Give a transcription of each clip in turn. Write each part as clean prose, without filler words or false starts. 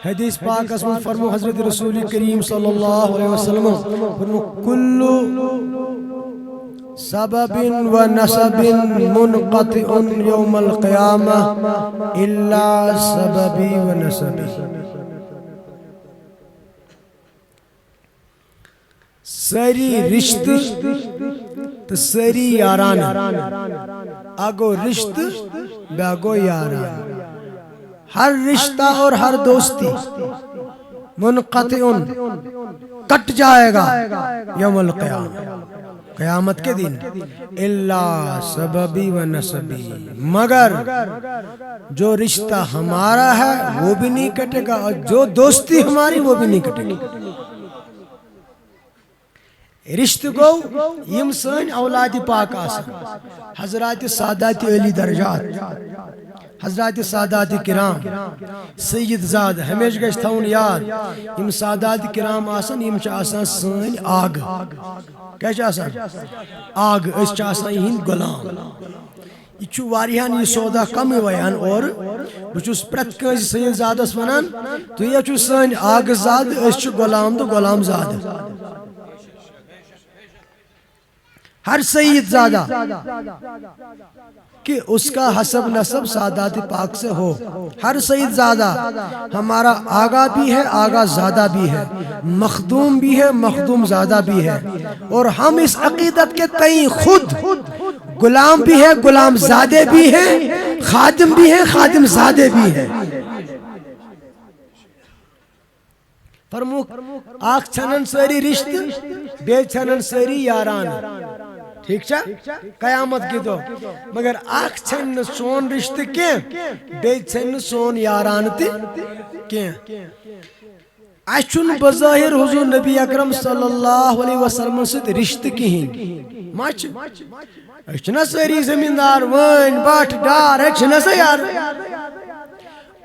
حدیث پاک اس میں فرمو حضرت رسول کریم صلی اللہ علیہ وسلم فرمو کل سبب و نسب منقطع یوم القیامہ الا سببی و نسبی. ساری رشتہ تو ساری یاران اگو رشتہ بیاگو یاران. ہر رشتہ اور ہر دوستی منقطع کٹ جائے گا یوم القیامہ قیامت کے دن الا سببی و نسبی مگر جو رشتہ ہمارا ہے وہ بھی نہیں کٹے گا اور جو دوستی ہماری وہ بھی نہیں کٹے گی. رشتہ گو یم سن اولاد پاک آسن حضرات سادات علی درجات حضرات سادات کرام سید زاد ہمیشہ گژھِ تھاون یاد یم سادات کرام آسن یم چھ آسان سن آگ کیا چھ آسان آگ اس چھ آسان یہند غلام. یہ چھ واریہن یہ سودا کم ویان اور بچس پرت کنس سید زادس ونان تو یہ چھ سن آگ زاد اس چھ غلام تو غلام زاد. ہر سید زادہ کہ اس کا حسب نسب سادات پاک سے ہو. ہر سید زادہ ہمارا آغا بھی ہے آغا زادہ بھی ہے مخدوم بھی ہے مخدوم زادہ بھی ہے اور ہم اس عقیدت کے تئیں خود غلام بھی ہے غلام زادے بھی ہیں خادم بھی ہیں خادم زادے بھی ہیں. فرمو آخ چھنن ساری رشتہ بے چھنن ساری یاران. ٹھیک چھا قیامت کی تو مگر آخ چھن سون رشتہ کیں بے چھن سون یاران تی کیں. اچھن بظاہر حضور نبی اکرم صلی اللہ علیہ وسلم سے رشتہ کہیں مچ اچھنا ساری زمیندار وین باٹ ڈار اچھنا سا یار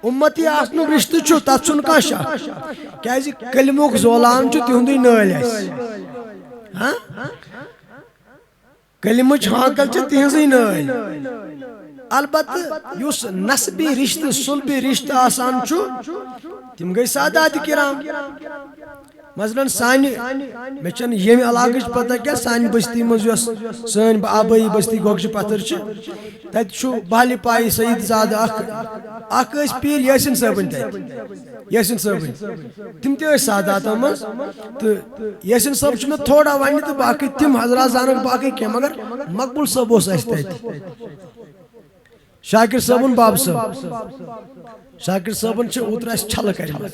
امتی آسنو رشتہ چھو تا چھن کا شاہ کیازی کلموک زولان چھو تیہندی نال ایس ہاں کلمہ چھانکل چھو تیہندی نال. البتہ یس نسبی رشتہ سلبی رشتہ آسان چھو تم گئی سادات کرام. مثلا سانی میں چن یہ علاقہ پتہ کیا سانی بستی مز سن آبائی بستی گوگش پتھر تت بہلی پائی سید زاد اخ پیر یاسین صٲبن تت یاسین صٲبن تم تہ سادات مز تو یاسین صٲب میں تھوڑا ون تو باقی تم حضرات زانک باقی کی مگر مقبول صٲب اس تت شاکر صٲبن باب صٲب شاکر صٲبن اوتر اس چھل کرم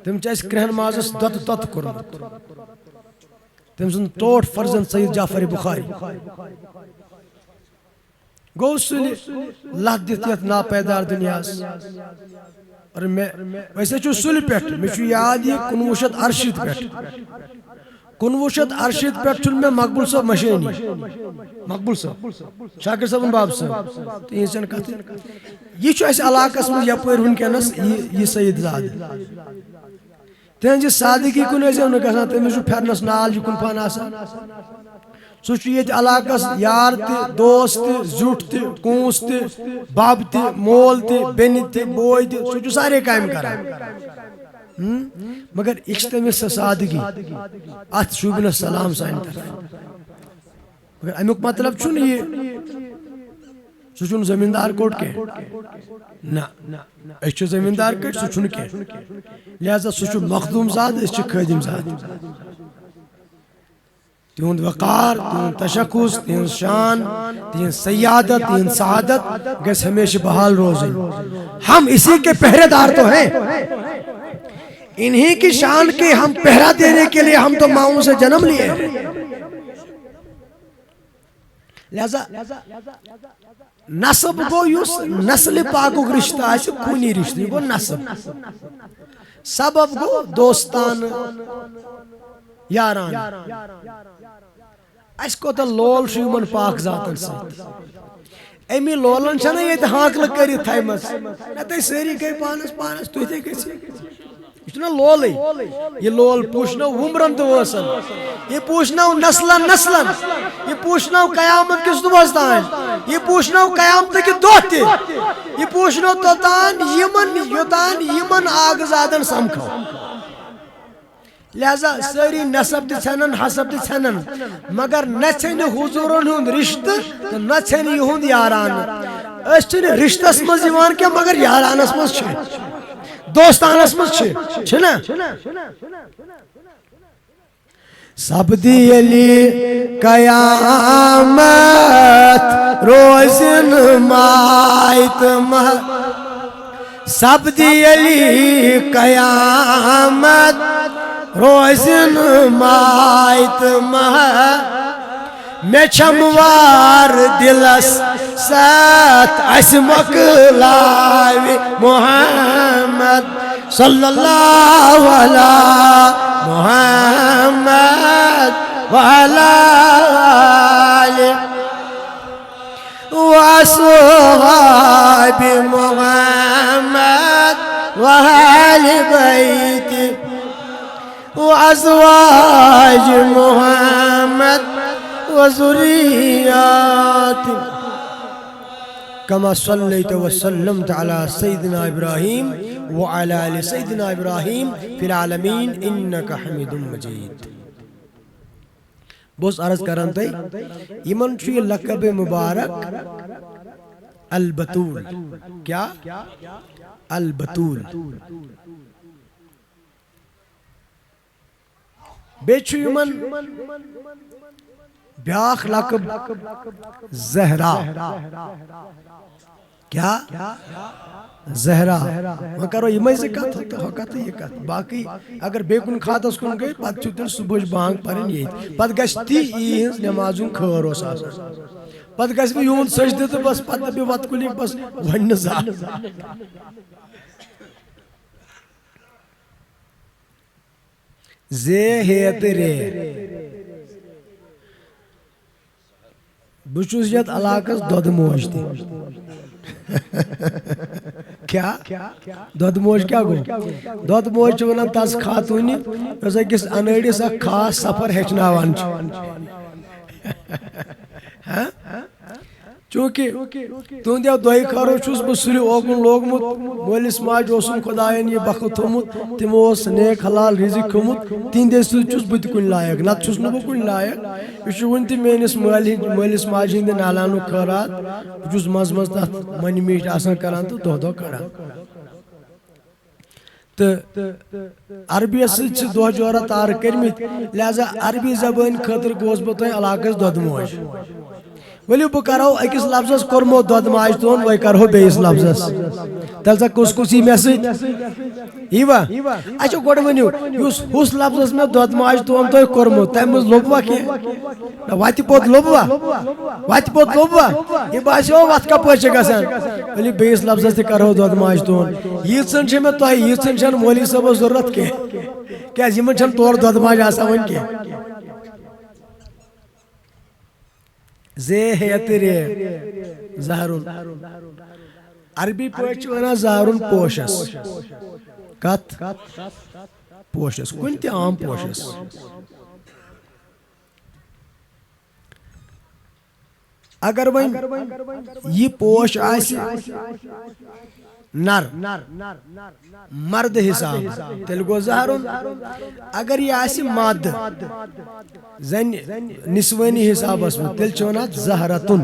تم کرہن مازس دت تت کورمت تم سن ٹوٹ فرزند سید جعفر بخاری گو سلی لت دت یت ناپیدار دنیاس. اور میں ویسے چھو سلی پیٹ میں چھو یاد یہ 1968 پیٹ 1968 پیٹ چھن میں مقبول صاحب مشینی مقبول صاحب شاکر صاحب باب صاحب تین سن کہتے یہ چھو ایسے علاقہ میں یپر ونکینس یہ سید زاد تہذی سادگی کن ازیو گھان تمس پھرنس نال کن پان آسان سہ یہ علاقہ یار تہ دوست تہ زیوٹ تہ کونس تہ بب تہ مول تہ بین تہ بوے تہ سہ سارے کام کران مگر یہ تمس سہ سادگی ات شوبنس سلام سان طرف مگر امیک مطلب چھ یہ سہ زمیندار کوٹ کی نا اس زمیندار کٹ سہ کی لہذا سہ مخدوم زاد اس خادم زاد. تہند وقار تہند تشخص تہند شان تہند سیادت تہند سعادت گھس ہمیشہ بحال روزن. ہم اسی کے پہرے دار تو ہیں انہی کی شان کے ہم پہرا دینے کے لیے ہم تو ماؤں سے جنم لیے ہیں. لہذا نسب گو یس نسل پاک رشتہ آس خونی رشتہ گو نسب. سبب گو دوستان یاران اس کوتا لول شیمن پاک ذاتن ساتھ امی لولن چھنا یہ حاکل کری تھائمس نہ تے سری گئی پانس پانس تو تے کسی یہ لول یہ لول پوشنو ومرن تو وسن یہ پوشنو نسلن نسلن یہ پوشنو قیامت کس دۄہس تان یہ پوشنو قیامت کی دۄہ تہِ یہ پوشنو توتان یمن یوتان یمن آگ زادن سمکھو لہذا ساری نسب تہِ ژھنن حسب تہِ ژھنن مگر نہ ژھنہِ حضورن ہُنٛد رشتہٕ تہٕ نہ ژھنہِ یہُنٛد یارانہٕ أسۍ چھِنہٕ رشتس منٛز یِوان کینٛہہ مگر یارانس منٛز چھِ دوستانس مز چھنا سپدی یلی قیامت روزن مایت مہ سپدی یلی قیامت روزن مایت مہ میں چھموار دلس سات اس مکلاوی محمد صلی اللہ علیہ محمد وعلی آلہ وصحاب محمد وآل بیت وازواج محمد وذريات كما صليت وسلمت على سيدنا إبراهيم وعلى آل سيدنا إبراهيم في العالمين إنك حميد مجيد بوس عرض کران تے یمن چھُ یہ لقب مبارک البتول کیا البتول بیٚیہِ چھُ یمن بیاکھ لقب زہرا کیا زہرا وہ کرو یمے سے کت تو کت یہ کت باقی اگر بے کن خاتس کن گئی پتہ چھُ تیٚلہِ صبحٕچ بانگ پرن ییٚتہِ پتہٕ گژھِ تی ہٕنٛز نٮ۪ماز ہُنٛد خٲر اوس آسان پتہٕ گژھِ بہٕ یِہُنٛد سجدٕ تہٕ بس پتہٕ دپہِ وت کُلی بس وۄنۍ نہٕ زانٛہہ زے ہیت رے بچوس یت علاقس دود موج تھی کیا دود موج کیا گو دود موج چھِ ونان تس خاتونی یۄس أکِس انٲڑِس اکھ خاص سفر ہیٚچھناوان چھِ چونکہ تہندیو دۄیہِ خٲرو چھُس بہٕ سُلہِ اوکُن لوگمُت مٲلِس ماجہِ اوسُم خۄدایَن یہِ بخت تھوٚمُت تِمو اوس نیک حلال رِزق تھوٚمُت تِہنٛدے سۭتۍ چھُس بہٕ تہِ کُنہِ لایق نتہٕ چھُس نہٕ بہٕ کُنہِ لایق یہِ چھُ وُنہِ تہِ میٲنِس مٲلِس ماجہِ ہٕنٛدِ نالانُک خٲرات بہٕ چھُس منٛزٕ منٛزٕ تتھ منہِ میٖٹھ آسان کران تہٕ دۄہ دۄہ کڑان تہٕ عربیس سۭتۍ چھِ دۄہ جورا تارٕ کٔرمٕتۍ لہذا عربی زبٲنۍ خٲطرٕ گوس بہٕ تۄہہِ علاقس دۄدٕ موج ولو بہ کرو أکِس لفظس کورمو دۄد ماجہِ تون وۄنۍ کرہو بیٚیِس لفظس تیٚلہِ سا کُس کُس یی مےٚ سۭتۍ ییٖوا اچھا گۄڈٕ ؤنِو یُس ہُس لفظس مےٚ دۄد ماجہِ تون تۄہہِ کوٚرمُت تمہِ منٛز لوٚبوا کینٛہہ وتہِ پوٚت لوٚبوا وتہِ پوٚت لوٚبوا یہِ باسیو وتھ کپٲرۍ چھِ گژھان ؤلِو بیٚیِس لفظس تہِ کرہو دۄد ماجہِ تون ییٖژہن چھِ مےٚ تۄہہِ ییٖژہن چھنہٕ مولوی صٲبس ضروٗرت کینٛہہ کیازِ یِمن چھنہٕ تورٕ دۄد ماجہِ آسان وۄنۍ کینٛہہ زے ہیت رے زہرُن عربی پٲٹھۍ چھِ ونان زہرُن پوشس کتھ پوشس کُنہِ تہِ عام پوشس اگر وۄنۍ یہِ پوش آسہِ نر مرد حساب تیٚلہِ گوٚو زہرُن اگر یہِ آسہِ مادٕ زنہِ نسوٲنی حسابس منٛز تیٚلہِ چھِ ونان زہرتُن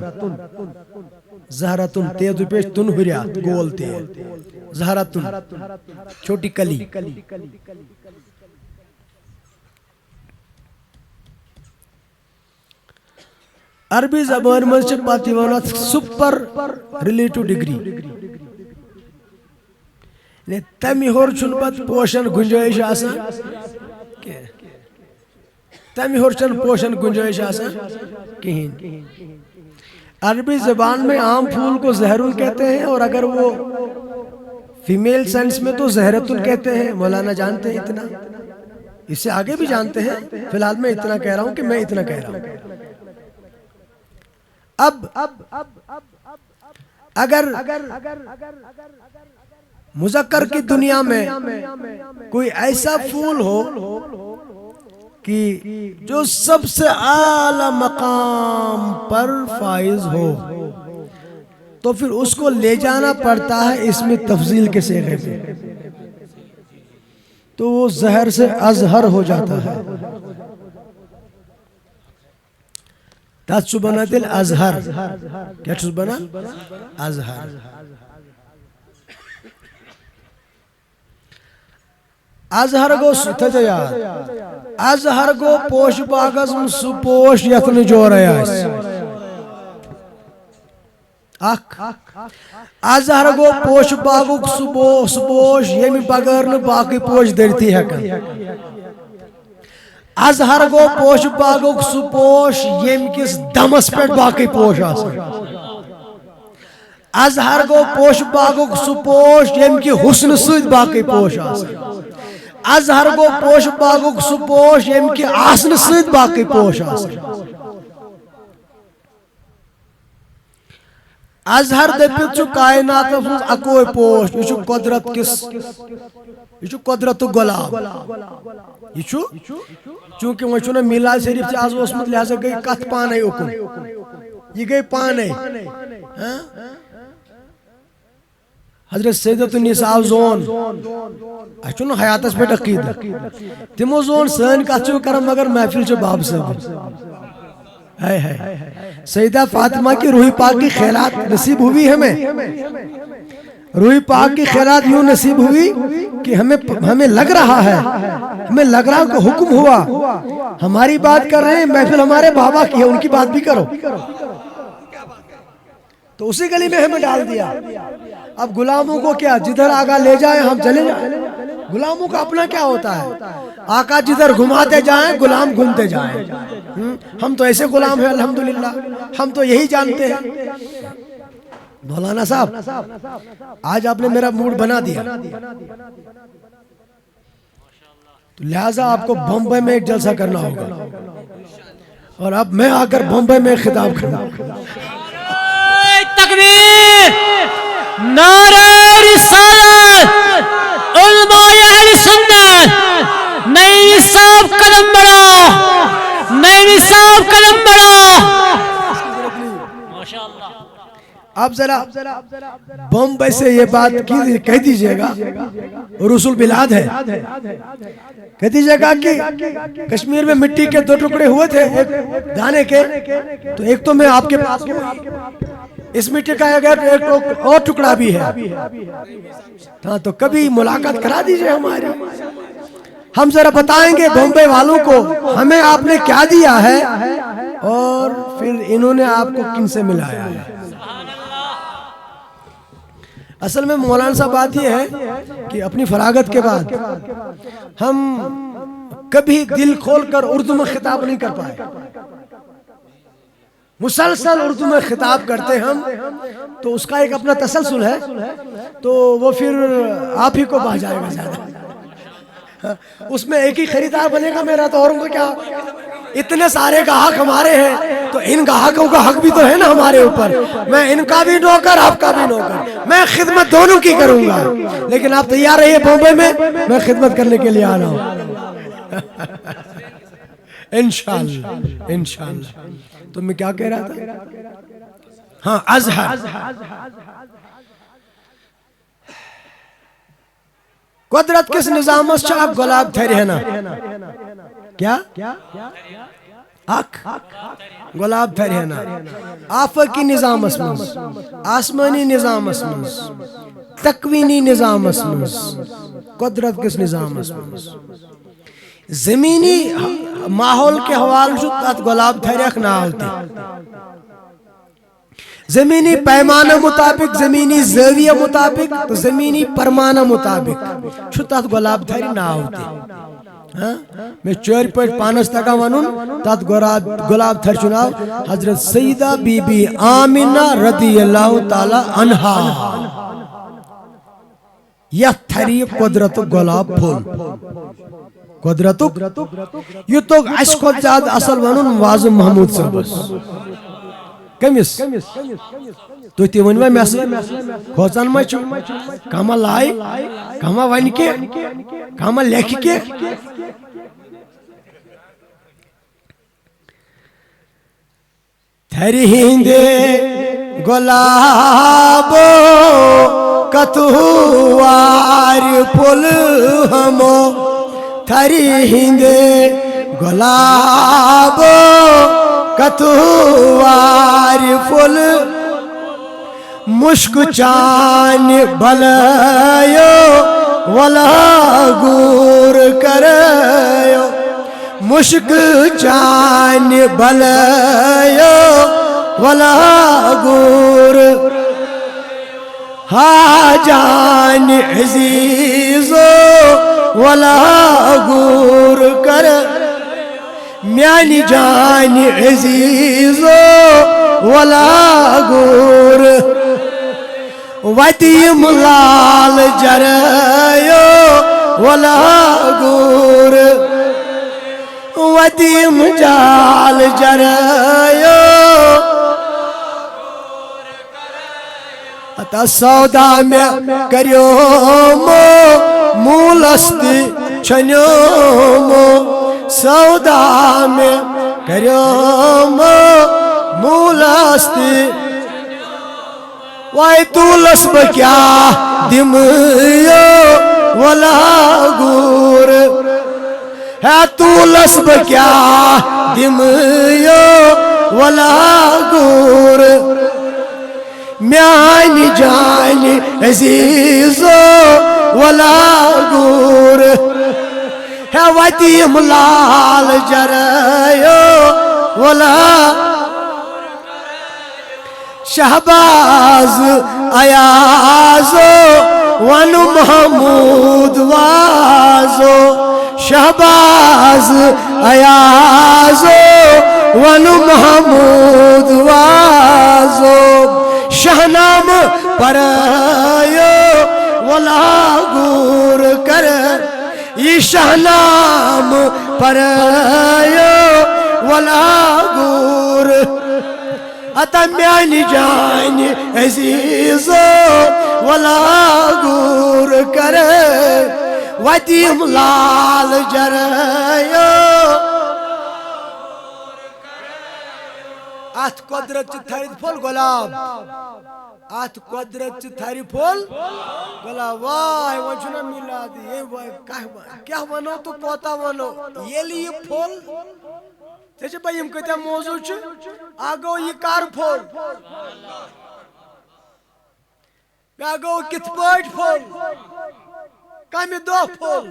زہرتُن تیزو پیش تُن ہُریاتھ گول تیل زہرتُن چھوٹی کلی عربی زبان منٛز چھِ پتہٕ یِوان اتھ سُپر رِلیٹِو ڈگری تمہِ ہیوٚر چھُنہٕ پتہٕ پوشن گُنجٲیش آسان تمہِ ہیوٚر چھنہٕ پوشن گُنجٲیش آسان کہیٖنۍ عربی زبان میں عام پھول کو زہرن کہتے ہیں اور اگر وہ فیمیل سینس میں تو زہرتن کہتے ہیں مولانا جانتے ہیں اتنا اس سے آگے بھی جانتے ہیں فی الحال میں اتنا کہہ رہا ہوں کہ میں اتنا کہہ رہا ہوں اب اگر مذکر کی دنیا میں کوئی ایسا پھول ہو کہ جو سب سے اعلی مقام پر فائز ہو تو پھر اس کو لے جانا پڑتا ہے اس میں تفضیل کے صیغے میں، تو وہ زہر سے ازہر ہو جاتا ہے. تات چھُ بنان تیل ازہر. کیا چھُس بنان؟ ازہر. ازہر گو تھا یاد، ازہر گو پوش باغس من سہ پوش یتھ نہٕ جورے آسہِ. اکھ ازہر گو پوش باغُک سہ پوش ییٚمہِ بغٲر نہٕ باقٕے پوش دٔرتھٕے ہٮ۪کن. ازہر گو پوش باغُک سہ پوش ییٚمہِ کِس دمس پٮ۪ٹھ باقٕے پوش آسن. ازہر گو پوش باغُک سہ پوش ییٚمہِ کہِ حسنہٕ سۭتۍ باقٕے پوش آسن. ازہر گو پوش باغُک سہ پوش ییٚمہِ کہِ آسنہٕ سۭتۍ باقٕے پوش آسن. ازہر دٔپِتھ چھُ کائناتس منٛز اکوے پوش، یہِ چھُ قۄدرت کِس، یہِ چھُ قۄدرتُک غلام. یہ چونکہ وہ چھُنہ میلاد شریف تہِ آز اوسمُت لہذا گئی کتھ پانے اُکُن، یہ گئی پانے. حضرت سیدۃ النساء زون اَسہِ چھُنہٕ حیاتس پٮ۪ٹھ عقیدہ، تِمو زون سٲنۍ کتھ چھِ کران مگر محفل چھِ باب صٲب. سیدہ فاطمہ کی روح پاک کی خیرات نصیب ہوئی ہمیں، روح پاک کی خیرات یوں نصیب ہوئی کہ ہمیں لگ رہا ہے، ہمیں لگ رہا کہ حکم ہوا. ہماری بات کر رہے ہیں، محفل ہمارے بابا کی ہے، ان کی بات بھی کرو. تو اسی گلی میں ہمیں ڈال دیا. اب غلاموں کو کیا، جدھر آقا لے جائیں ہم چلے جائیں. غلاموں کا اپنا کیا ہوتا ہے، آقا جدھر گھماتے جائیں غلام گھومتے جائیں. ہم تو ایسے غلام ہیں الحمدللہ، ہم تو یہی جانتے ہیں. مولانا صاحب آج آپ نے میرا موڈ بنا دیا، تو لہٰذا آپ کو بمبئی میں ایک جلسہ کرنا ہوگا، اور اب میں آ کر بمبئی میں خطاب کرنا. تکبیر، نعرہ رسالت، علماء اہل سنت، نئی صاحب قدم بڑھو، نئی صاحب قدم بڑھو. آپ ذرا بمبئی سے یہ بات کہہ دیجئے گا، رسول بلاد ہے، کہہ دیجئے گا کہ کشمیر میں مٹی کے 2 ٹکڑے ہوئے تھے ایک دانے کے، تو ایک تو میں آپ کے پاس اس مٹی کا ایک اور ٹکڑا بھی ہے. ہاں تو کبھی ملاقات کرا دیجئے ہماری، ہم ذرا بتائیں گے بمبئی والوں کو ہمیں آپ نے کیا دیا ہے اور پھر انہوں نے آپ کو کن سے ملایا ہے. اصل میں مولانا صاحب بات یہ ہے کہ اپنی فراغت کے بعد ہم کبھی دل کھول کر اردو میں خطاب نہیں کر پائے. مسلسل اردو میں خطاب کرتے ہم، تو اس کا ایک اپنا تسلسل ہے، تو وہ پھر آپ ہی کو بہ جائے گا زیادہ. اس میں ایک ہی خریدار بنے گا میرا، تو اوروں کو کیا. اتنے سارے گاہک ہمارے ہیں تو ان گاہکوں کا حق بھی تو ہے نا ہمارے اوپر. میں ان کا بھی نوکر، آپ کا بھی نوکر، میں خدمت دونوں کی کروں گا. لیکن آپ تیار رہیے بمبئی میں خدمت کرنے کے لیے آ رہا ہوں انشاءاللہ انشاءاللہ. تو میں کیا کہہ رہا تھا؟ ہاں ازہر. قدرت کس نظام اس چاک گلاب تھے رہنا. کیا؟ اک گلاب تھے رہنا. آفقی نظام اسمز، آسمانی نظام اسمز، تکوینی نظام اسمز، قدرت کس نظام اسمز. زمینی ماحول کے حوالے سے تات گلاب تھے رکھ نہ ہوتے. زمینی پیمانہ مطابق، زمینی زاویہ مطابق، تو زمینی پرمانہ مطابق چھتات گلاب تھری نہ ہوتے. میں چور پوٹ پانس تکا ونن تات گلاب تھر چناو حضرت سیدہ بی بی آمینہ رضی اللہ تعالی عنہا. یہ تھری قدرت گلاب پھول قدرتک یہ تو اس کو زیادہ اصل ونن واظم محمود صاحب. کمس تو تی ون مس کھوچان ما کما لائے کما ون کے کما لکھ کے تھری ہندے گلابو کتوار پل ہمو تھری ہندے گلابو کتوار پل مشک چان بلایو ولا گور کرایو مشک چان بلایو ولا گور ہا جان عزیزو ولا گور کر میانی جان عزیزو ولا گور وتیم لال جرایو ولا گور وتیم جال جرایو اتا سودا میں کریو مو مولست چھنیو مو سودا میں کریو مو مولست وائی تولس بکیا دمیو ولا گور ہے تولس بکیا دمیو ولا گور میانی جان عزیزو ولا گور ہے وتیم لال جرایو ولا شہباز ایازو ون محمود وازو شہباز ایازو ون محمود وازو شہنام پرایو ولا گور کر یہ شہنام پرایو ولا گور اتا میانی جان عزیزو ولا گور کر وتیم لال جرایو ات قدرت تھرد پھول گلاب ات قدرت تھری پھول گلاب وائی وہ چھنا میلاد یہ وائی کیا ونو تو کوتا ونو یہ لی پھول تیجے بھائی ہم کہتے ہیں موضوع آگو یہ کار پھول آگو کت پاٹ پھول کمی دو پھول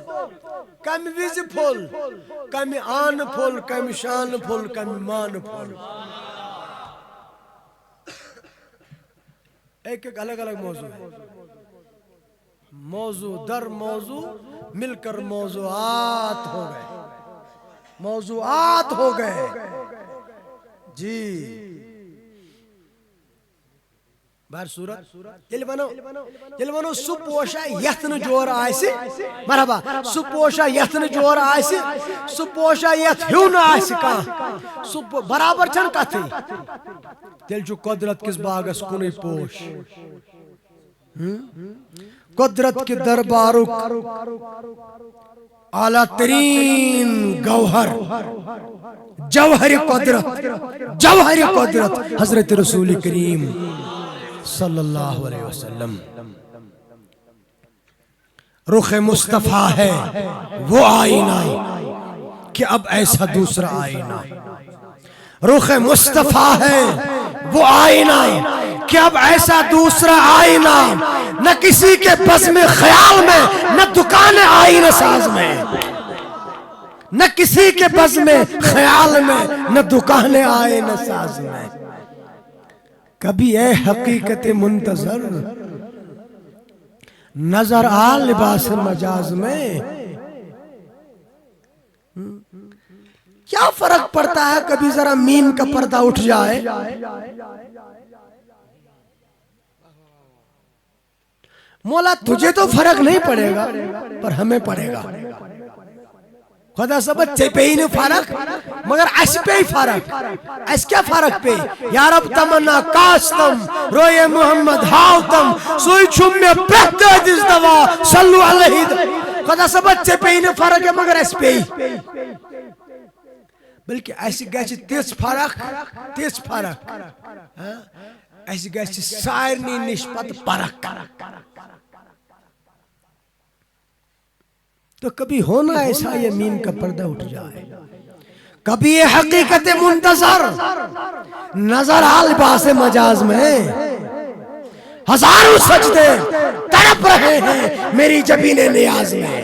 کمی ویزی پھول کمی آن پھول کمی شان پھول کمی مان پھول ایک ایک الگ الگ موضوع ہے موضوع در موضوع مل کر موضوعات ہو گئے موضوعات ہو گئے جی بار صورت یل ونو سو پوشا یتن جور آسی مرحبا سو پوشا یتن جور آسی سو پوشا یت ہیون آسی کان سو برابر چھن کتھی تیل جو قدرت کس باغس کنی پوش قدرت کی دربارک اعلیٰ ترین گوہر جوہر قدرت حضرت رسول کریم صلی اللہ علیہ وسلم رخ مصطفیٰ ہے وہ آئینہ کہ اب ایسا دوسرا آئینہ رخ مصطفیٰ ہے وہ آئینہ کہ اب ایسا دوسرا آئینہ نہ کسی کے بزم خیال میں نہ دکان آئینہ ساز میں نہ کسی کے بزم خیال میں نہ دکان آئینہ ساز میں کبھی اے حقیقت منتظر نظر آ لباس مجاز میں کیا فرق پڑتا ہے کبھی ذرا میم کا پردہ اٹھ جائے مولا تجھے تو فرق نہیں پڑے گا پر ہمیں پڑے گا خدا صبت ژے پی نہ فرق مگر اس پی فرق اس کیا فرق پی یا رب تمنا کاستم روئے محمد ہاوتم سوئی چھم میں پرت دس دوا صلو علیہ خدا صبت ژے پی نہ فرق ہے مگر اس پی بلکہ اس گژھِ تِژھ فرق اس گژھِ سارنٕے نِش پتہٕ پرکھ تو کبھی ہونا ایسا یہ میم کا پردہ اٹھ جائے کبھی یہ حقیقت منتظر نظر آل باس مجاز میں ہزاروں سجدے تڑپ رہے ہیں میری جبین نیاز میں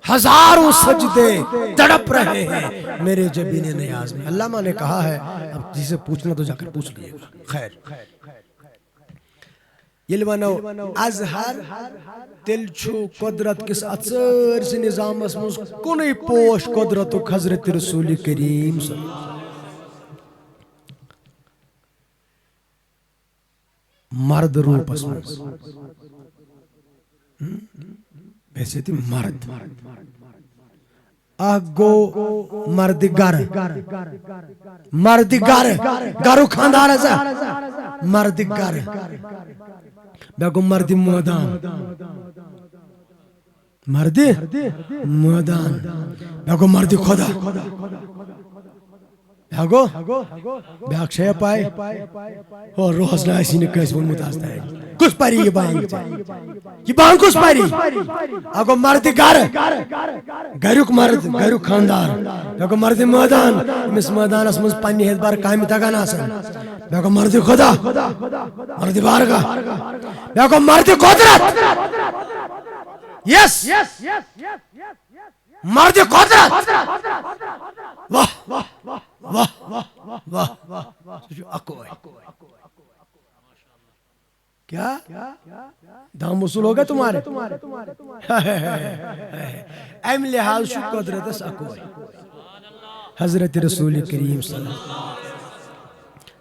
ہزاروں سجدے تڑپ رہے ہیں میرے جبین نیاز میں علامہ نے کہا ہے اب جسے پوچھنا تو جا کر پوچھ لیے گا خیر یلوانو ازہر تیل چھو قدرت کس اثر سے نظام اسمس کنی پوش قدرت حضرت رسول کریم صلی اللہ علیہ وسلم مرد روپ اسمس ویسے تھی مرد آگو مرد گر گرو خاندان ایسا مرد گر بیگو مرد میدان بیگو مرد خدا بیگو بیاک شے پائے اور روز نہ اسی نے کیس بول متاستا ہے کس پاری یہ بانگ کس پاری اگو مرد گرک مرد گرک خاندان بیگو مرد میدان مس میدان اسمز پنی ہیت بار کامی تگان آسان بیگو مرد خدا مرد بارگاہ بیگو مرد قدرت یس مرد قدرت واہ واہ واہ اکوئے کیا دام وصول ہوگا تمہارے ایم لحاظ شو قدرت اس اکوئے حضرت رسول کریم صلی اللہ علیہ وسلم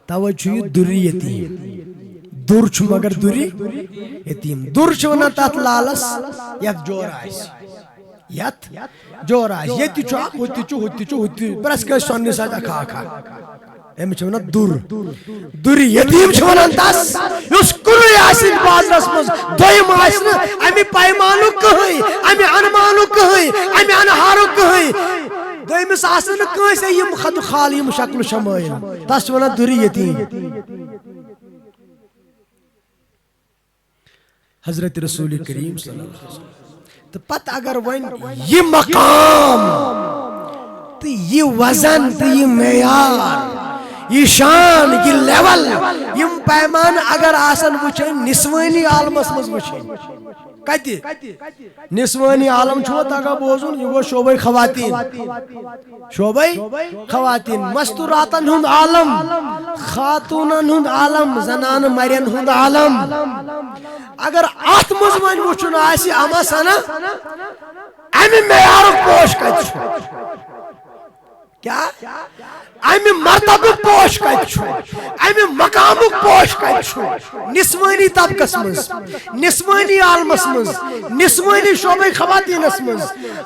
توجہ دری یتیم دور چھ مگر دری یتیم دور چھ ونا تات لالس یت جور آئیس یت جور آئیس یتی چھ آپ ہوتی چھ برس کے سونی ساتھ اکھا ایم چھ ونا دوری یتیم چھ ونا تاس یس کروی آسین بازرس مز دویم آسین امی پائمانو کہی امی انمانو کہی امی انہارو کہی دویم آسین کہی سے یم خد خال یم شکل شمائل تاس چھ ونا دوری یتیم حضرت رسول کریم صلی اللہ علیہ وسلم تو پتہ اگر وین یہ مقام تو یہ وزن تو یہ معیار یہ شان یہ لیول یہ پیمان اگر آسن وچھن نسوانی عالمس مز وچھن کتی نسوانی عالم چھو تاکہ بوزن یہ وہ شعبہ خواتین مستوراتن ہند عالم خاتونن ہند عالم زنان مرین ہند عالم اگر آت مزمن وچھن آسی اما سنا امی معیارک پوش کت چھو کیا امی مرتبک پوش کت چھو امی مقامک پوش کت چھو نسوانی طبقس مز نسوانی عالمس مز نسوانی شعبہ خواتینس مز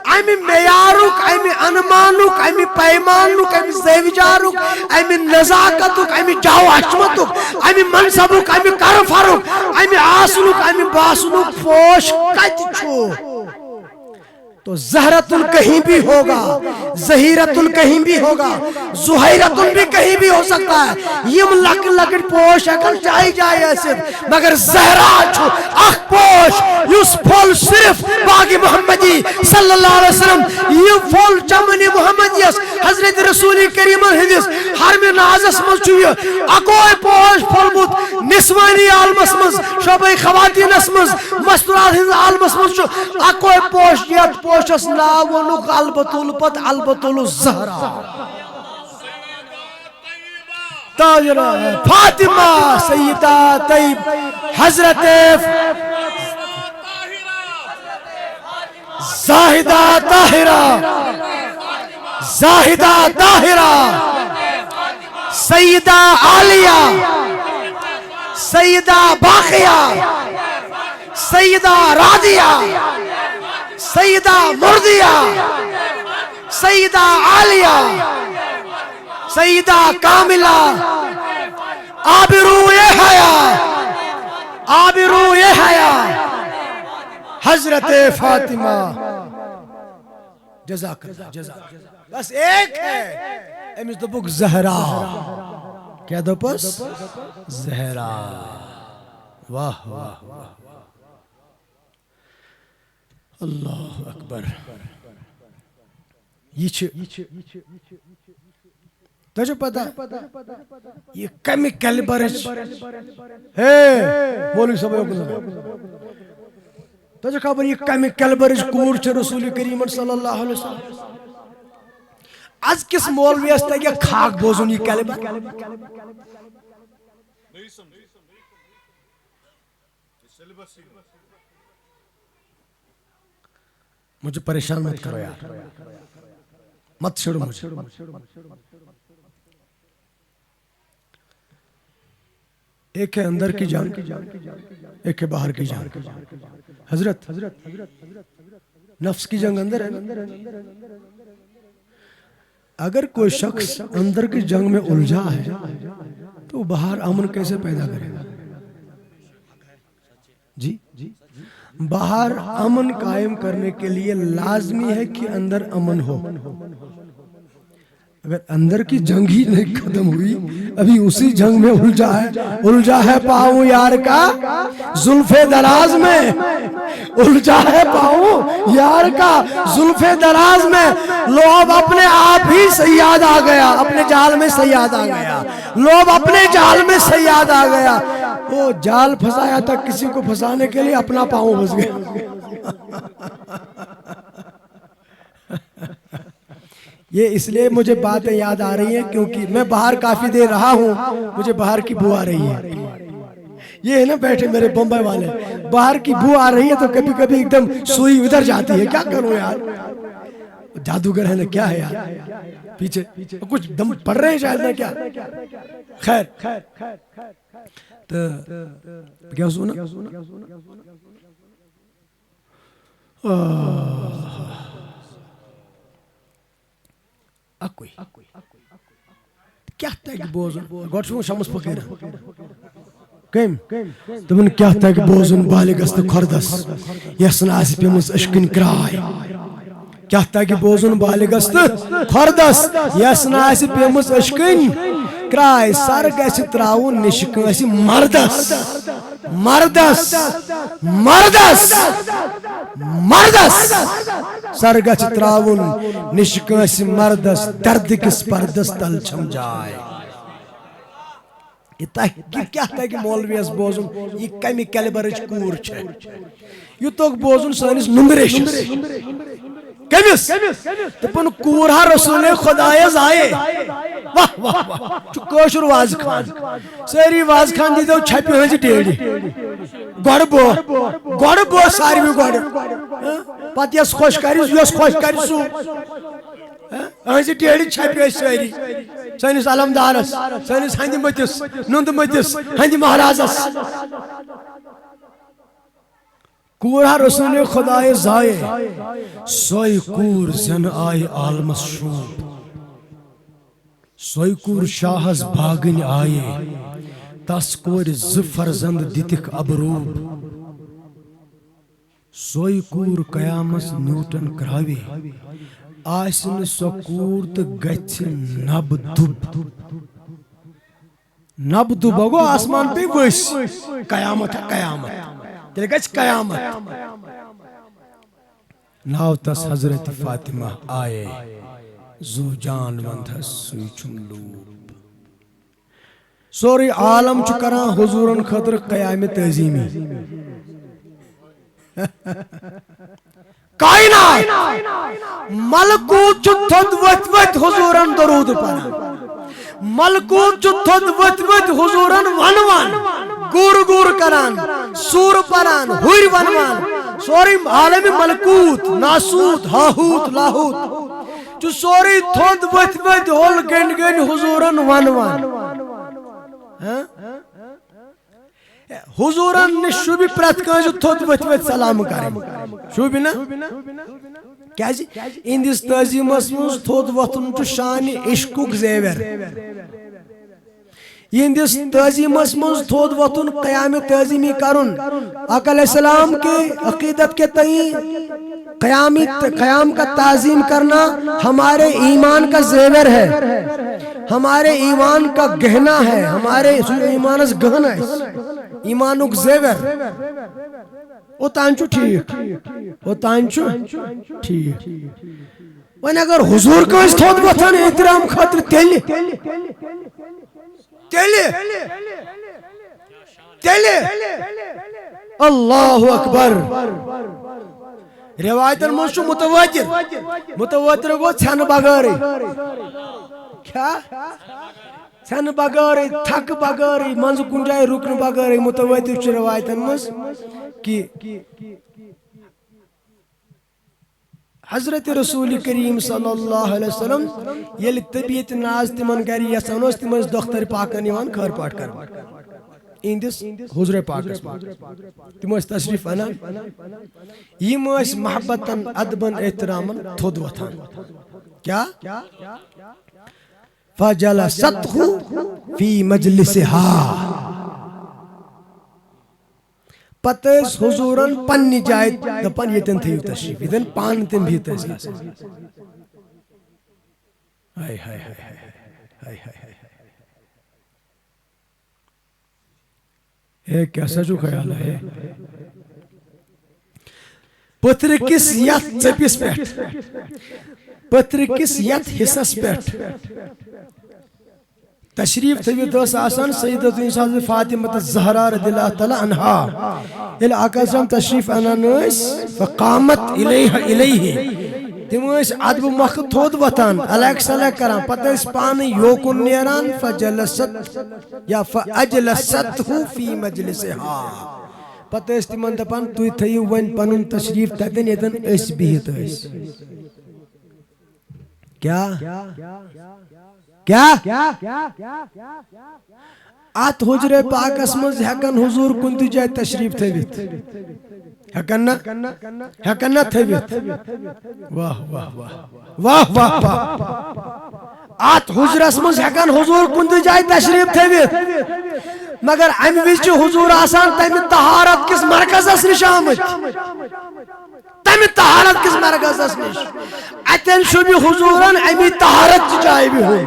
امی معیارک امی انمانک امی پیمانک امی زیوجارک امی نزاکتک امی جاو حشمتک امی منصبک امی کرفرک امی آسنک امی باسنک پوش کت چھو تو زہرت کہیں بھی ہوگا زہیرت کہیں بھی ہوگا زہیرت بھی کہیں بھی ہو سکتا ہے یم لکڑ پوش اگر چاہی جائے ایسے مگر زہرا چھو اخ پوش یس پھول صرف باغ محمدی صلی اللہ علیہ وسلم یہ پھول چمنی محمدی حضرت رسول کریم ہندس حرم نازس مز چھو اکوئی پوش پھولمت نسوانی عالمس مز شعبہ خواتینس مز مستورات ہند عالمس مز چھو اکوئی پوش یت پوشس ناونک البتول پت البتول زہرا تاجرہ فاطمہ سیدہ طیب حضرت زاہدہ طاہرہ سیدہ عالیہ سیدہ باقیہ سیدہ راضیہ سیدہ مرضیہ سیدہ عالیہ سیدہ کاملہ آبروئے حیا آبروئے حیا حضرت فاطمہ جزاک اللہ جزاک اللہ بس ایک ہے امس دبک زہرا کیا دپس زہرا واہ واہ واہ اللہ اکبر یہ تجھے پتا یہ کمی کیلبرچ ہے مولوی صاحب تجھے خبر یہ کمی کیلبرچ کور چھ رسول کریم صلی اللہ علیہ وسلم از کس مولوی است یہ کھاک بوزن یہ کیلبر مجھے پریشان مت کرو یار مت چھڑو مجھے ایک ہے اندر کی جان ایک ہے باہر کی جان حضرت نفس کی جنگ اندر ہے اگر کوئی شخص اندر کی جنگ میں الجھا ہے تو باہر امن کیسے پیدا کرے گا جی باہر امن قائم کرنے کے لیے لازمی ہے کہ اندر امن ہو اگر اندر کی جنگ ہی نہیں ختم ہوئی ابھی اسی جنگ میں الجھا ہے پاؤں یار کا زلف دراز میں الجھا ہے پاؤں یار کا زلف دراز میں لوگ اپنے آپ ہی صیاد آ گیا اپنے جال میں صیاد آ گیا لوگ اپنے جال میں صیاد آ گیا وہ جال پھنسایا تھا کسی کو پھنسانے کے لیے اپنا پاؤں پھنس گیا یہ اس لیے مجھے باتیں یاد آ رہی ہیں کیونکہ میں باہر کافی دیر رہا ہوں مجھے باہر کی بو آ رہی ہے یہ ہے نا بیٹھے میرے بمبئی والے باہر کی بو آ رہی ہے تو کبھی کبھی ایک دم سوئی ادھر جاتی ہے کیا کروں یار جادوگر ہے نا کیا ہے یار پیچھے کچھ دم پڑ رہے ہیں شاید میں کیا خیر تو کیا سونا اکوئی کیا تک بوزن گوڑ شما شمس پکیر کم تمن کیا تک بوزن بالغست کھردس یسن آسی پیمس اشکن کرائے کیا تک بوزن بالغست کھردس یسن آسی پیمس اشکن کرائے سر گیسی تراؤن نشکن ایسی مردس مردس مردس مردس سر گچ تراؤن نشکن ایسی مردس درد کس پردس تل چھم جائے یہ تحقیق کیا تھا کہ مولوی اس بوزن یہ کمی کیلبرچ کور چھے یہ توک بوزن سانس نمریشن کمیس تپن کورہا رسول خدایز آئے واہ واہ واہ چو کوشر واز خان ساری واز خان دی دو چھپی ہوئی ٹیڑی گوڑ بو ساری بھی گوڑ پت یس خوش کری سو ہنسی ٹیڑی چھپی ہوئی ساری سانس علمدارس سانس ہندی متس نند متس ہندی مہرازس کورہا رسول خدای زائے سوئی کور زن آئی عالمس شوب سوئی کور شاہز بھاگن آئے تس کور زفر زند دتک ابروب سوئی کور قیامس نیوٹن کراوے آسن سو کور تو گچ نب دب اگو آسمان پہ وش قیامت ہے قیامت تیرے گچ قیامت ناو تس حضرت فاطمہ آئے زو جان وندھس سوی چن لوب سوری عالم چکران حضورن خطر قیام تعظیمی کائنات ملکوت چتھد وت وت حضورن درود پڑھا ملکوت چتھد وت وت حضورن ون ون گور گور کران سور پران ہوئی ون ون سوری عالم ملکوت ناسوت ہاہوت لاہوت جو سوری تھود وت وت ہول گن گن حضورن ون ون حضورن نش شوبی پرت کنز تھود وت وت سلام کریں شوبی نا کیا جی اندس تعظیم مز تھود وتن چھ شان عشقک زیور اندس تعظیم مز تھود وتن قیام تعظیمی کرن آقا علیہ السلام کے عقیدت کے تئیں قیام کا تعظیم کرنا ہمارے ایمان کا زیور ہے ہمارے ایمان کا گہنا ہے ہمارے ایمان گہنا ہے ایمانک زیور اوتان چھو ٹھیک اوتان چھو ٹھیک وۄنۍ اگر حضور کٲنٛسہِ تھوٚد وۄتھان احترام خٲطرٕ تیٚلہِ اللہ اکبر روایتن منٛز چھُ متواتر گوٚو ژھٮ۪نہٕ بغٲرٕے کیا ژھٮ۪نہٕ بغٲرٕے تھکہٕ بغٲرٕے منٛزٕ کُنہِ جایہِ رُکنہٕ بغٲرٕے متواتر چھُ روایتن منٛز کہ حضرت رسول کریم صلی اللہ علیہ وسلم یل طبیعت ناز تمن گر یسان تم دختر پاکن خیر پاٹ کر اندس حضور پاک تم تشریف انان یم محبتن ادبن احترامن تھود وتھان کیا فجلستہ فی مجلسها پتہ حضورن پنہ جائے دپان یتن تھیو تشریف یتن پان تم بھی تس گژھان ہائے ہائے ہائے ہائے اے کیسا جو خیال ہے پتر کس یت ژپس پیٹھ پتر کس یت حصص پیٹھ تشریف تھویت آسان سیدت انسان فاطمہ الزہرا رضی اللہ تعالی عنہا یل آقا صاحب تشریف انان فقامت الیہ تم ادب مخ تھود وتان الگ سلگ کران پتہ پان یوکن نیران فجلست یا فاجلست فی مجلسها پتہ تمن دپان تھی تھیو ون پن تشریف تتن یتن اس بہت کیا ات حجر پاکس مز ہیکن حضور کن تہ جائے تشریف تھوت ہیکن نا تھوت واہ واہ واہ واہ واہ ات حجرس مز ہیکن حضور کن تہ جائے تشریف تھوت مگر ام وز حضور آسان تمہ طہارت کس مرکزس نش آمت تمہ طہارت کس مرکزس نش اتن شوبی حضورن امی طہارت جائے بھی ہوئی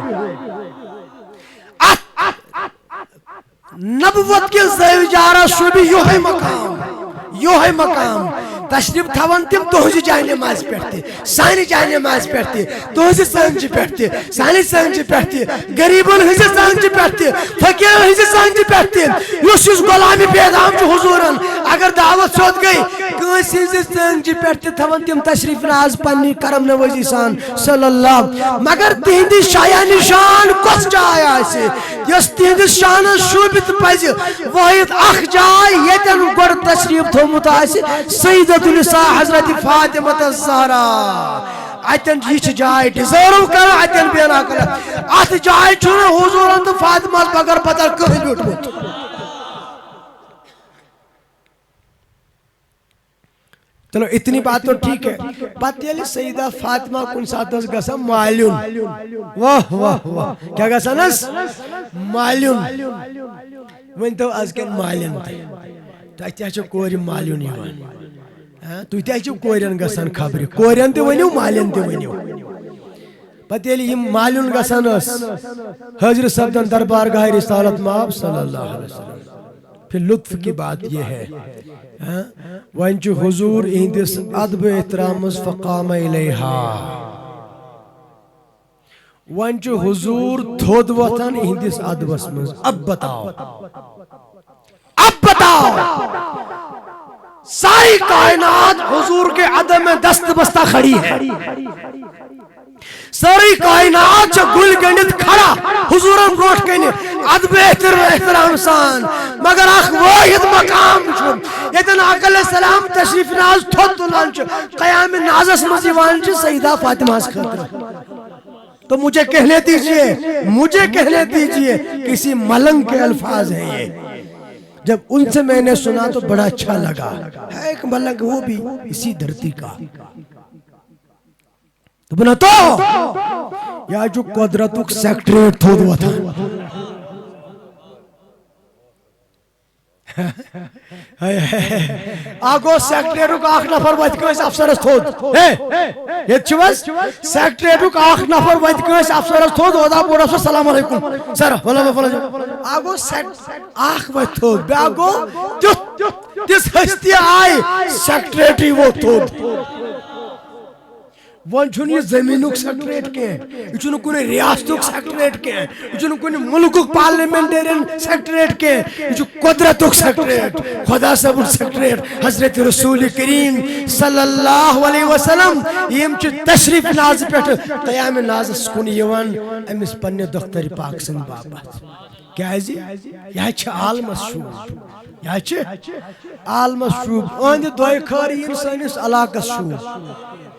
نبوت کے زیوجارہ شوبی یوہی مقام تشریف تھوان تم تہذی جائے نماز پڑھتے سانی جائے نماز پڑھتے تہذی سنجی پڑھتے سانی سنجی پڑھتے غریبن ہزی سنجی پڑھتے فقیر ہزی سنجی پڑھتے یس غلامی پیغام چھ حضورن اگر دعوت سوت گئی کنس ہزی سنجی پڑھتے تھوان تم تشریف ناز پنی کرم نوازی سان صلی اللہ مگر تہندی شایا نشان کس جائے آسے یس تہندس شان شوبت پز واحد اخ جائے یتن گڑ تشریف تھومت آسے سیدت النساء حضرت فاطمہ الزہرا اتن یہ جائے ڈیزرو کر اتن بینا کر ات جائے چھن حضور تو فاطمہ بغیر پتہ کہیں بیٹھمت چلو اتنی بات تو ٹھیک ہے بات یہ سیدہ فاطمہ کن ساتھ گسا مالیون واہ واہ واہ کیا گسا نس مالیون ون تو از کن مالین تہ تہ کور مالیون یوان تھی تہ کورین گسان خبر کورین تہ ونیو مالین تہ ونیو پتہ ییٚلہِ یم مالیون گسان حاضر سپدن دربار گاہ رسالت مآب صلی اللہ علیہ وسلم پھر لطف کی بات یہ ہے وانچ حضور اہندس ادب احترام فقام الیہا وانچ حضور تھود وتھان اہندس ادبس مز اب بتاؤ ساری کائنات حضور کے ادب میں دست بستہ کھڑی ہے ساری کائنات چھ گل گنڈت کھڑا حضورن بروٹ کنہ ادب احترام سان مگر اخ واحد مقام یتن آقا علیہ السلام تشریف ناز تھود تلان قیام نازس مز یوان سیدہ فاطمہ خاطر تو مجھے کہنے دیجئے کسی ملنگ کے الفاظ ہیں یہ جب ان سے میں نے سنا تو بڑا اچھا لگا. ہے ایک ملنگ وہ بھی اسی دھرتی کا. تو بنا تو یا جو قدرتک سیکٹریٹ تھو دو تھا آگو سیکٹریٹک آخ نفر ویت کنس افسرس تھود یہ چھوز سیکٹریٹک آخ نفر ویت کنس افسرس تھود اودا پورا سو سلام علیکم سر آگو آخ ویت تھود بے آگو تس ہستی آئی سیکٹریٹی وہ تھود ون چھن یہ زمینک سیکٹریٹ کے یہ چھن کن ریاستک سیکٹریٹ کے یہ چھن کن ملکک پارلیمنٹرین سیکٹریٹ کے یہ چھن قدرتک سیکٹریٹ خدا صاحب سیکٹریٹ حضرت رسول کریم صلی اللہ علیہ وسلم یم چھ تشریف ناز پیٹھ قیام ناز کن یوان امس پنہ دختر پاک سن بابت کیازِ یہ چھ عالمس شوب یہ چھ عالمس شوب اند دوئی خاری سنس علاقس شوب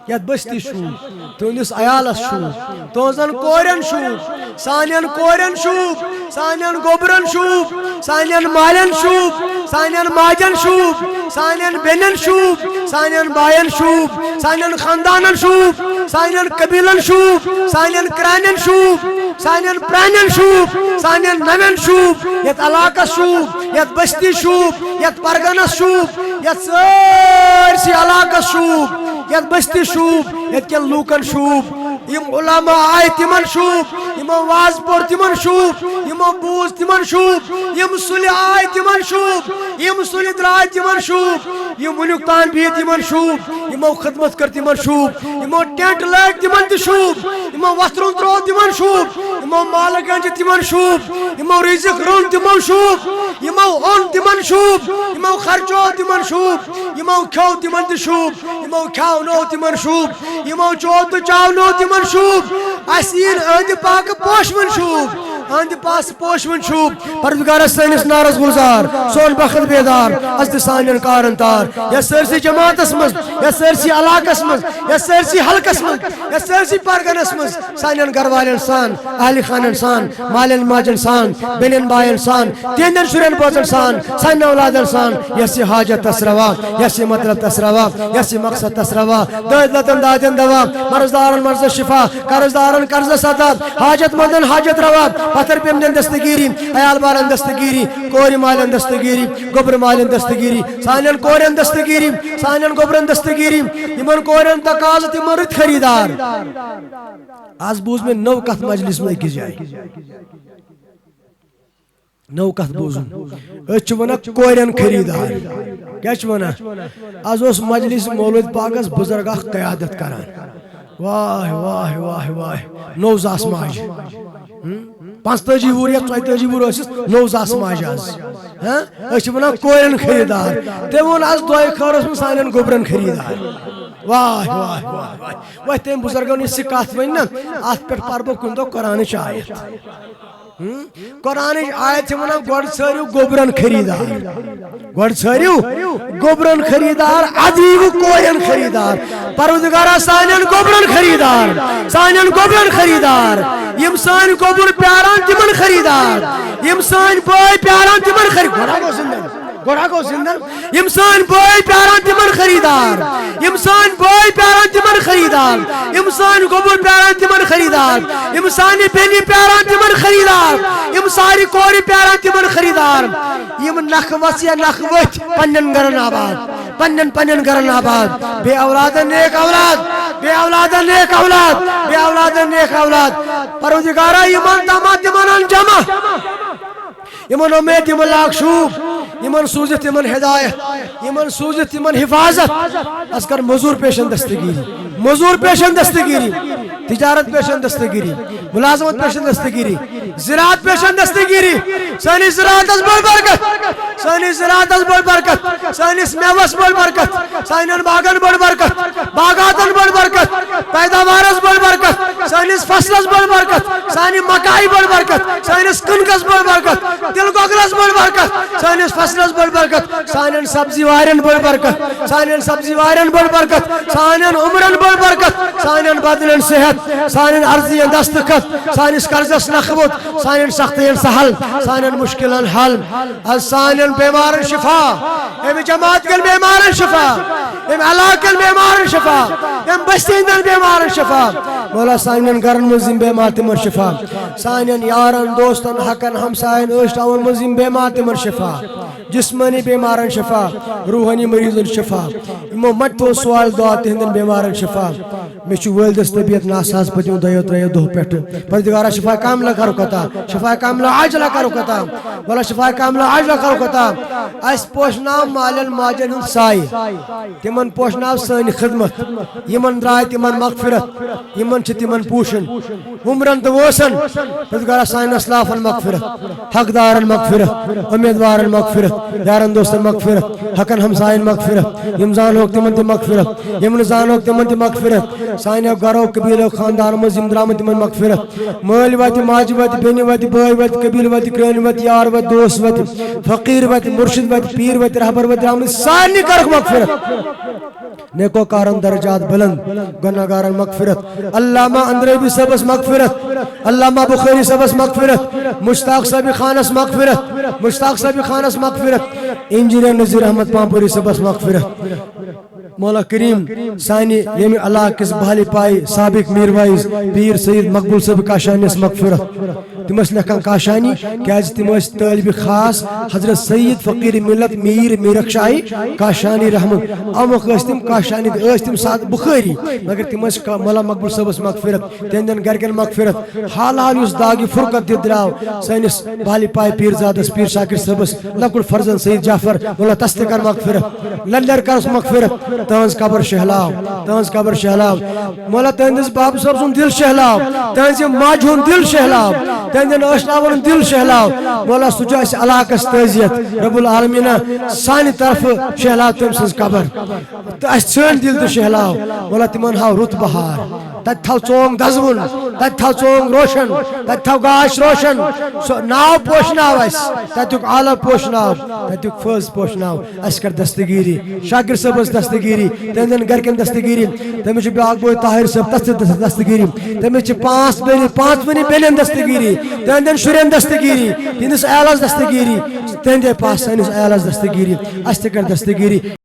یت بستی شوب تہندس عیالس شوب تہذن کورین شوب سانین کورین شوب سانین گوبرن شوب سانین مالین شوب سانین ماجن شوب سانین بینن شوب سانین باین شوب سانین خاندانن شوب سانین قبیلن شوب سانین کرانین شوب سانین پرانین شوب سانین نوین شوب یت علاقس شوب یت بستی شوب یت پرگنس شوب یت سارسی علاقس شوب یت بستی شوب یت کن لوکن شوب یم علماء آئے تمن شوب یم واز پور تمن شوب یم بوز تمن شوب یم سلی آئے تمن شوب یم سلی درائے تمن شوب یم ونیک تان بھی تمن شوب یم خدمت کر تمن شوب یم ٹینٹ لائٹ تمن شوب یم وسترون ترو تمن شوب یم مال گنج تمن شوب یم رزق رون تمن شوب یم اون تمن شوب یم خرچو تمن شوب یم کھو تمن شوب یم کھاو نو تمن شوب یم چوت چاو نو تمن شوب اسین اند پاک پوشمن شوب اند پاس پوشمن شوب پروردگار سینس نارس گلزار سون بخت بیدار از سانین کارن تار یا سرسی جماعتس مز یا سرسی علاقس مز یا سرسی حلقس مز یا سرسی پرگنس مز سانین گھر والن سان اہل خانن سان مالن ماجن سان بینن بائن سان تیندن شرین بوزن سان سان اولادن سان یسی حاجت تسروا یسی مطلب تسروا یسی مقصد تسروا داد لطن دادن دوا مرزدارن مرز شفا قرضدارن قرض سداد حاجت مندن حاجت روا پتر پیمدن دستگیری عیال بالن دستگیری کوری مالن دستگیری گوبر مالن دستگیری سانین کورین دستگیری سانین گوبرن دستگیری یمن کورین تقاض تمن رت خریدار آز بوز میں نو کت مجلس میں کی جائے نو کت بوزن اچھ ونا کورین خریدار کیا چھ ونا آز اس مجلس مولود پاکس بزرگ اخ قیادت کران واہ واہ واہ واہ نو زاس ماج 35 وُہُر یا 34 وُہُر ٲسِس نو زاس ماج آز أسۍ چھِ وَنان کورٮ۪ن خریدار تٔمۍ ووٚن آز دۄیہِ خٲرس منٛز سانٮ۪ن گوٚبرن خریدار واہ واہ واہ واہ واہ تٔمۍ بُزرگن یُس یہِ کتھ ؤنۍ نا اتھ پٮ۪ٹھ پرٕ بہٕ کُنہِ دۄہ قرآنٕچ آیت قرآنٕچ آیت چھِ وَنان گۄڈٕ ژھٲرِو گوٚبرن خریدار گۄڈٕ ژھٲرِو گوٚبرن خریدار اَدٕ یِیِو کورٮ۪ن خریدار پروردگارا سانٮ۪ن گوٚبرن خریدار سانٮ۪ن گوٚبرن خریدار یِم سٲنۍ گوٚبُر پیاران تِمن خریدار یِم سٲنۍ بٲے پیاران تِمن خریدار گۄڈٕ گوٚو زِنٛدٕ یِم سٲنۍ بٲے پیاران تِمن خریدار یِم سٲنۍ بٲے پیاران تِمن خریدار یِم سٲنۍ گوٚبُر پیاران تِمن خریدار یِم سانہِ بیٚنہِ پیاران تِمن خریدار یِم سارے کورِ پیاران تِمن خریدار یِم نکھٕ وژھ یا نکھٕ ؤتھۍ پننٮ۪ن گرن آباد پننٮ۪ن گرن آباد بیٚیہِ اولادن نیک اولاد بیٚیہِ اولادن نیک اولاد بیٚیہِ اولادن نیک اولاد پروردگارا یِمن تاماتھ تِمن ان جمع یمن امید یمن لاگ شوب یمن سوزت یمن ہدایت یمن سوزت یمن حفاظت از کر مزور پیشن دستگیری مزور پیشن دستگیری تجارت پیشن دستگیری ملازمت پیشن دستگیری زراعت پیشن دستگیری سانی زراعت از بڑ برکت سانی زراعت از بڑ برکت سانی میوس بڑ برکت سانین باغن بڑ برکت باغاتن بڑ برکت پیداوار از بڑ برکت سانس فصلس بڑ برکت سانی مکائی بڑ برکت سانس کنکس بڑ برکت تل گوگلس بڑ برکت سانس فصلس بڑ برکت سانن سبزی وارن بڑ برکت سانن سبزی وارن بڑ برکت سانن عمرن بڑ برکت سانن بدنن صحت سانن عرضین دستخط سانس قرضس نخبت سانن سختین سہل سانن مشکلن حل سانن بیمارن شفا ام جماعت کن بیمارن شفا ام علاقن بیمارن شفا ام بستیندن بیمارن شفا مولا سانن گرن مزیم بیمار تمن شفا سانن یارن دوستن حقن ہمسائن اشتاون مزیم بیمار تمن شفا جسمانی بیمارن شفا روحانی مریضن شفا امو مٹو سوال دعا تہندن بیمارن شفا میچو والدس طبیعت ناساز پتیو دیو تریو دو پیٹ پردگارا شفا کاملہ کرو کتا شفا کاملہ عاجلہ کرو کتا مولا شفا کاملہ عاجلہ کرو کتا اس پوشناو مالن ماجن ہند سائی تمن پوشناو سانی خدمت یمن درائے تمن مغفرت یمن چھ تمن پوشن عمرن دوسن پردگارا سانی اسلافن مغفرت حقدارن مغفرت امیدوارن مغفرت یارن دوستن مغفرت حقن ہمسائن مغفرت یمزان ہوک تمن تی مغفرت یمنزان ہوک تمن تی مغفرت سانیو گھرو قبیلو خاندان مزیم درام تمن مغفرت مال وات ماج وات بینی وات بھائی وات قبیل وات کرین وات یار وات دوست وات فقیر وات مرشد وات پیر وات رہبر وات رحم سانی کرک مغفرت نیکو کارن درجات بلند گناہگارن مغفرت علامہ اندریبی صبس مغفرت علامہ بخاری صبس مغفرت مشتاق صاحب خانس مغفرت مشتاق صاحب خانس مغفرت انجینئر نذیر احمد پامپوری صبس مغفرت مولا کریم سانی یمی علاقہ کس بحالی پائی سابق میر وائز پیر سید مقبول صاحب کاشانی اس مغفرت تم اس لکھن کاشانی کیاز تم اس طالب خاص حضرت سید فقیر ملت میر میرکشائی کاشانی رحمت امک اس تم کاشانی اس تم ساتھ بخاری مگر تم اس مولا مقبول صاحب اس مغفرت تندن گرگن مغفرت حال حال اس داغی فرقت دراو سینس بحالی پائی پیر زادس پیر شاکر صاحب اس لکل فرزن سید جعفر مولا تصدیقر مغفرت لندر کرس مغفرت تہذ قبر شہلاو تہذ قبر شہلاو مولا تہندس باب صاحب سن دل شہلاو تہذ ماج ہن دل شہلاو تہندن اشناون دل شہلاو مولا سجا اس علاقہ تعزیت رب العالمین سانی طرف شہلاو تم سن قبر اس سن دل تو شہلاو مولا تمن ہاو رت بہار تت تھو چونگ دزون تت تھو چونگ روشن تت تھو گاش روشن ناو پوشناو اس تتک اعلی پوشناو تتک فوز پوشناو اس کر دستگیری شاکر صاحب دستگیری تہندن گرکن دستگیری تمس بیاکھ بوے طاہر صاحب دستگیری تمس پانچ ونی بینن دستگیری تہندن شرین دستگیری تہندس اعلیٰ دستگیری تہندے پاس سانس اعلیٰ دستگیری اس تہ کر دستگیری